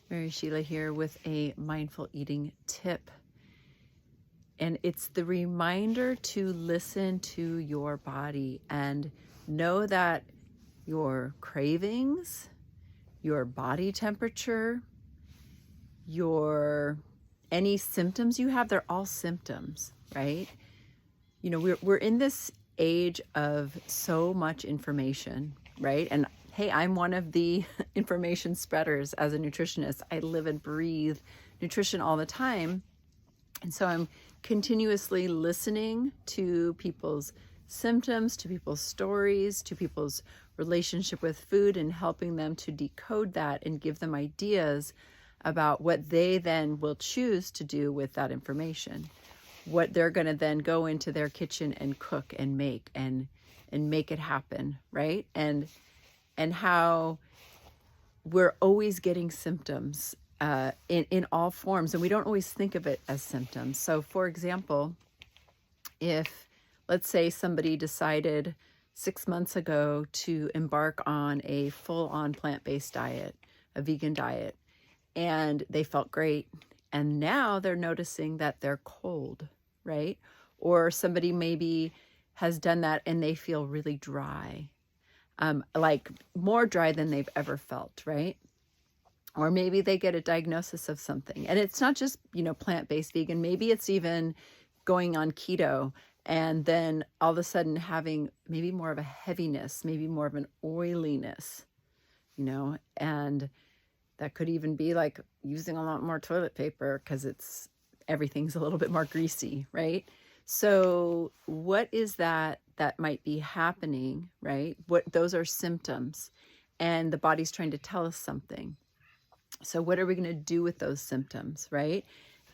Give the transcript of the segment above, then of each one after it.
Mary Sheila here with a mindful eating tip. And it's the reminder to listen to your body and know that your cravings, your body temperature, your any symptoms you have, they're all symptoms, right? You know, we're in this age of so much information, right? And hey, I'm one of the information spreaders as a nutritionist. I live and breathe nutrition all the time. And so I'm continuously listening to people's symptoms, to people's stories, to people's relationship with food, and helping them to decode that and give them ideas about what they then will choose to do with that information, what they're going to then go into their kitchen and cook and make and make it happen, right? And how we're always getting symptoms in all forms, and we don't always think of it as symptoms. So for example, if let's say somebody decided 6 months ago to embark on a full-on plant-based diet, a vegan diet, and they felt great, and now they're noticing that they're cold, right? Or somebody maybe has done that and they feel really dry, like more dry than they've ever felt, right? Or maybe they get a diagnosis of something, and it's not just, plant-based vegan. Maybe it's even going on keto, and then all of a sudden having maybe more of a heaviness, maybe more of an oiliness, and that could even be like using a lot more toilet paper because everything's a little bit more greasy, right? So what is that might be happening, right? Those are symptoms, and the body's trying to tell us something. So what are we going to do with those symptoms, right?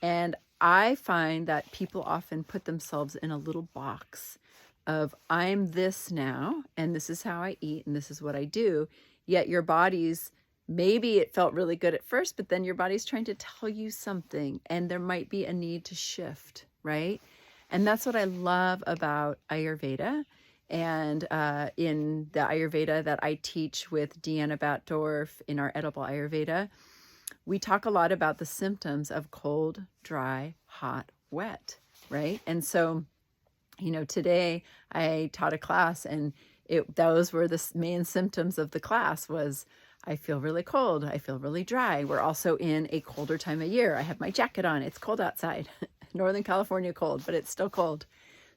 And I find that people often put themselves in a little box of, I'm this now, and this is how I eat, and this is what I do. Yet your body's, maybe it felt really good at first, but then your body's trying to tell you something, and there might be a need to shift, right? And that's what I love about Ayurveda. And in the Ayurveda that I teach with Deanna Batdorf in our Edible Ayurveda, we talk a lot about the symptoms of cold, dry, hot, wet, right? And so, today I taught a class, and those were the main symptoms of the class was, I feel really cold, I feel really dry. We're also in a colder time of year. I have my jacket on. It's cold outside. Northern California cold, but it's still cold.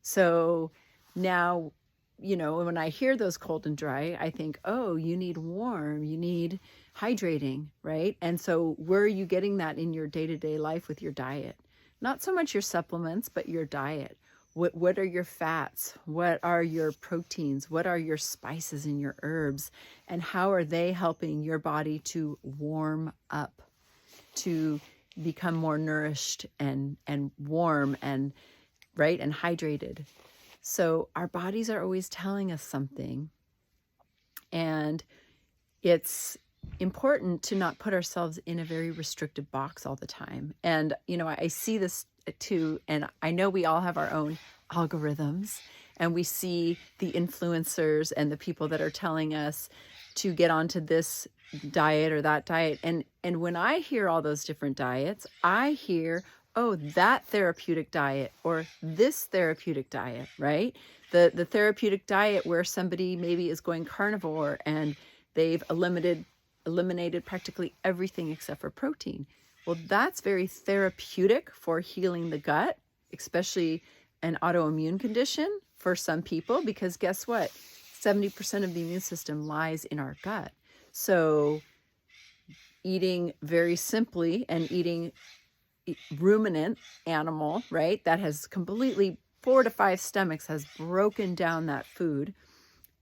So now, when I hear those cold and dry, I think, oh, you need warm, you need hydrating, right? And so where are you getting that in your day-to-day life with your diet? Not so much your supplements, but your diet. What are your fats? What are your proteins? What are your spices and your herbs? And how are they helping your body to warm up, to become more nourished and warm and right and hydrated? So our bodies are always telling us something, and it's important to not put ourselves in a very restrictive box all the time. And, I see this too, and I know we all have our own algorithms, and we see the influencers and the people that are telling us to get onto this diet or that diet. And when I hear all those different diets, I hear, oh, that therapeutic diet or this therapeutic diet, right? The therapeutic diet where somebody maybe is going carnivore and they've eliminated practically everything except for protein. Well, that's very therapeutic for healing the gut, especially an autoimmune condition for some people, because guess what? 70% of the immune system lies in our gut. So eating very simply and eating ruminant animal, right, that has completely 4 to 5 stomachs, has broken down that food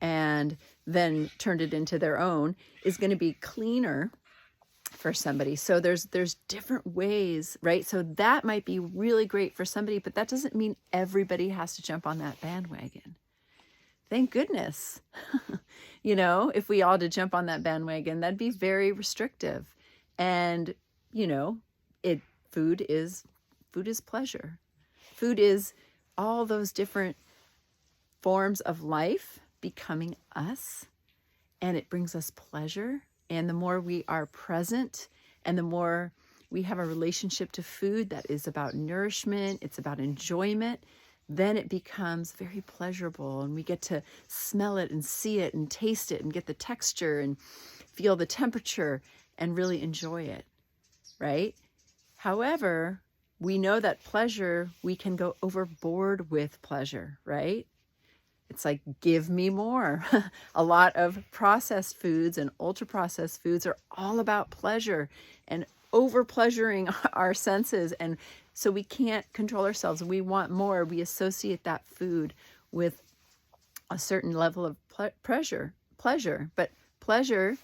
and then turned it into their own, is going to be cleaner for somebody. So there's different ways, right? So that might be really great for somebody, but that doesn't mean everybody has to jump on that bandwagon. Thank goodness. If we all had to jump on that bandwagon, that'd be very restrictive. And, food is pleasure. Food is all those different forms of life becoming us, and it brings us pleasure. And the more we are present And the more we have a relationship to food that is about nourishment, it's about enjoyment, then it becomes very pleasurable, and we get to smell it and see it and taste it and get the texture and feel the temperature and really enjoy it, right? However, we know that pleasure, we can go overboard with pleasure, right? It's like, give me more. A lot of processed foods and ultra processed foods are all about pleasure and over pleasuring our senses. And so we can't control ourselves. We want more. We associate that food with a certain level of pleasure. But pleasure,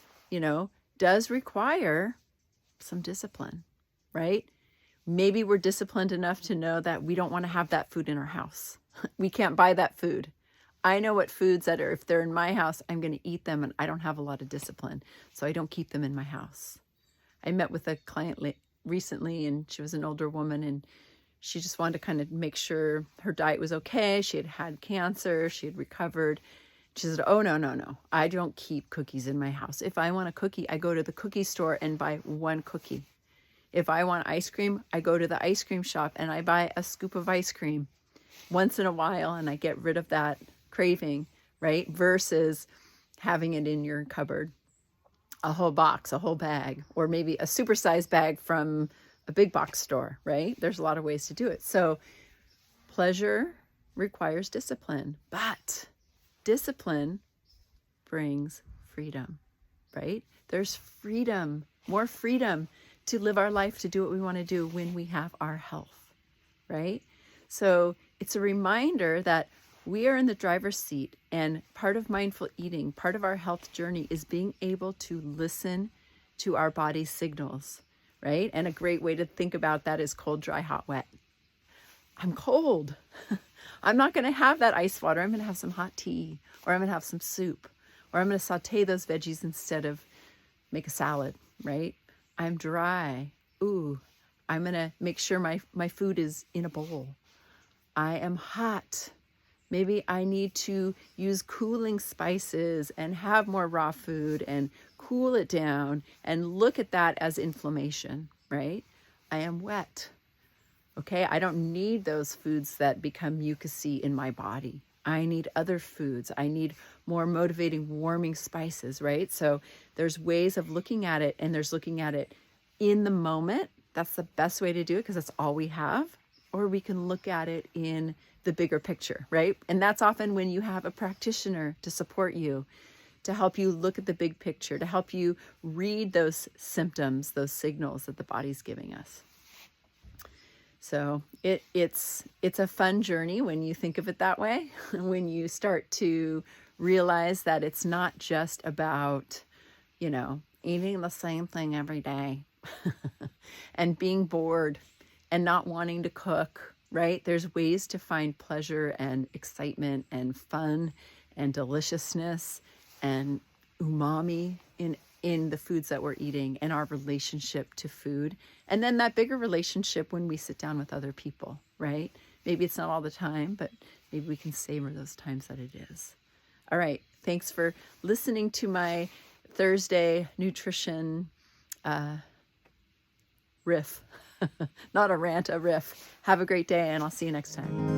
does require some discipline, right? Maybe we're disciplined enough to know that we don't want to have that food in our house. We can't buy that food. I know what foods that are, if they're in my house, I'm going to eat them, and I don't have a lot of discipline, so I don't keep them in my house. I met with a client recently, and she was an older woman, and she just wanted to kind of make sure her diet was okay. She had had cancer. She had recovered. She said, oh, no. I don't keep cookies in my house. If I want a cookie, I go to the cookie store and buy one cookie. If I want ice cream, I go to the ice cream shop and I buy a scoop of ice cream once in a while, and I get rid of that craving, right? Versus having it in your cupboard, a whole box, a whole bag, or maybe a supersized bag from a big box store, right? There's a lot of ways to do it. So pleasure requires discipline, but discipline brings freedom, right? There's freedom, more freedom to live our life, to do what we want to do when we have our health, right? So it's a reminder that we are in the driver's seat, and part of mindful eating, part of our health journey, is being able to listen to our body's signals, right? And a great way to think about that is cold, dry, hot, wet. I'm cold. I'm not going to have that ice water. I'm going to have some hot tea, or I'm going to have some soup, or I'm going to saute those veggies instead of make a salad, right? I'm dry. Ooh, I'm going to make sure my food is in a bowl. I am hot. Maybe I need to use cooling spices and have more raw food and cool it down and look at that as inflammation, right? I am wet. Okay, I don't need those foods that become mucousy in my body. I need other foods. I need more motivating, warming spices, right? So there's ways of looking at it, and there's looking at it in the moment. That's the best way to do it because that's all we have. Or we can look at it in the bigger picture, right? And that's often when you have a practitioner to support you, to help you look at the big picture, to help you read those symptoms, those signals that the body's giving us. So it's a fun journey when you think of it that way, when you start to realize that it's not just about, eating the same thing every day and being bored and not wanting to cook, right? There's ways to find pleasure and excitement and fun and deliciousness and umami in the foods that we're eating and our relationship to food. And then that bigger relationship when we sit down with other people, right? Maybe it's not all the time, but maybe we can savor those times that it is. All right. Thanks for listening to my Thursday nutrition riff. Not a rant, a riff. Have a great day, and I'll see you next time.